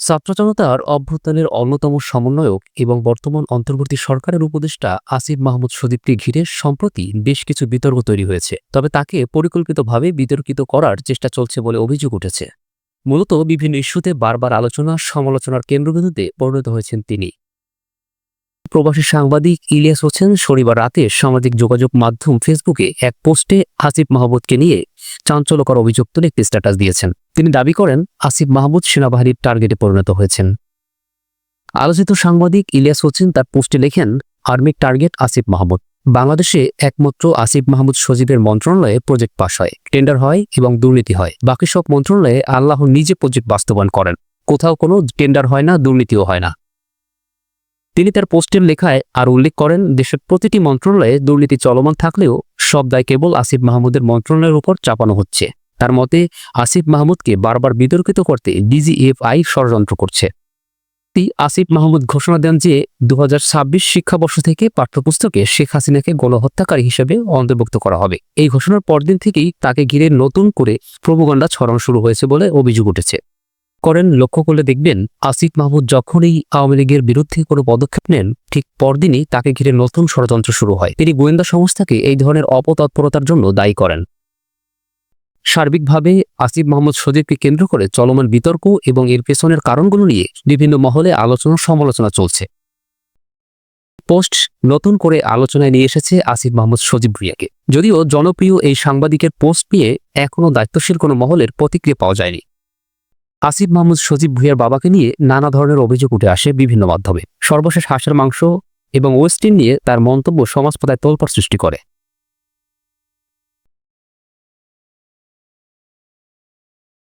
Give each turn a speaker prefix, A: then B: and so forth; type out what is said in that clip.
A: ছাত্র জনতার অভ্যুত্থানের অন্যতম সমন্বয়ক এবং বর্তমান অন্তর্বর্তী সরকারের উপদেষ্টা আসিফ মাহমুদ সজীবকে ঘিরে সম্প্রতি বেশ কিছু বিতর্ক তৈরি হয়েছে। তবে তাকে পরিকল্পিতভাবে বিতর্কিত করার চেষ্টা চলছে বলে অভিযোগ উঠেছে। মূলত বিভিন্ন ইস্যুতে বারবার আলোচনা সমালোচনার কেন্দ্রবিন্দুতে পরিণত হয়েছেন তিনি। প্রবাসী সাংবাদিক ইলিয়াস হোসেন শনিবার রাতে সামাজিক যোগাযোগ মাধ্যম ফেসবুকে এক পোস্টে আসিফ মাহমুদকে নিয়ে চাঞ্চল্যকর অভিযোগ তুলে একটি স্ট্যাটাস দিয়েছেন। তিনি দাবি করেন আসিফ মাহমুদ সেনাবাহিনীর টার্গেটে পরিণত হয়েছেন। আলোচিত সাংবাদিক ইলিয়াস হোসেন তার পোস্টে লেখেন, আর্মির টার্গেট আসিফ মাহমুদ। বাংলাদেশে একমাত্র আসিফ মাহমুদ সজীবের মন্ত্রণালয়ে প্রজেক্ট পাস হয়, টেন্ডার হয় এবং দুর্নীতি হয়। বাকি সব মন্ত্রণালয়ে আল্লাহ নিজে প্রজেক্ট বাস্তবায়ন করেন, কোথাও কোনো টেন্ডার হয় না, দুর্নীতিও হয় না। তিনি তার পোস্টের লেখায় আর উল্লেখ করেন, দেশের প্রতিটি মন্ত্রণালয়ে দুর্নীতি চলমান থাকলেও সব দায় কেবল আসিফ মাহমুদের মন্ত্রণালয়ের উপর চাপানো হচ্ছে। তার মতে আসিফ মাহমুদকে বারবার বিতর্কিত করতে ডিজিএফআই ষড়যন্ত্র করছে। আসিফ মাহমুদ ঘোষণা দেন যে 2026 শিক্ষাবর্ষ থেকে পাঠ্যপুস্তকে শেখ হাসিনাকে গণহত্যাকারী হিসেবে অন্তর্ভুক্ত করা হবে। এই ঘোষণার পরদিন থেকেই তাকে ঘিরে নতুন করে প্রোপাগান্ডা ছড়ানো শুরু হয়েছে বলে অভিযোগ উঠেছে। লক্ষ্য করলে দেখবেন, আসিফ মাহমুদ যখনই আওয়ামী লীগের বিরুদ্ধে কোনো পদক্ষেপ নেন, ঠিক পরদিনই তাকে ঘিরে নতুন ষড়যন্ত্র শুরু হয়। তিনি গোয়েন্দা সংস্থাকে এই ধরনের অপতৎপরতার জন্য দায়ী করেন। সার্বিকভাবে আসিফ মাহমুদ সজীবকে কেন্দ্র করে চলমান বিতর্ক এবং এর পেছনের কারণগুলো নিয়ে বিভিন্ন মহলে আলোচনা সমালোচনা চলছে। পোস্ট নতুন করে আলোচনায় নিয়ে এসেছে আসিফ মাহমুদ সজীব ভুঁইয়াকে। যদিও জনপ্রিয় এই সাংবাদিকের পোস্ট নিয়ে এখনও দায়িত্বশীল কোনো মহলের প্রতিক্রিয়া পাওয়া যায়নি। আসিফ মাহমুদ সজীব ভুঁইয়ার বাবাকে নিয়ে নানা ধরনের অভিযোগ উঠে আসে বিভিন্ন মাধ্যমে। সর্বশেষ হাঁসের মাংস এবং ওয়েস্টিন নিয়ে তার মন্তব্য সমাজপাতায় তোলপাড় সৃষ্টি করে।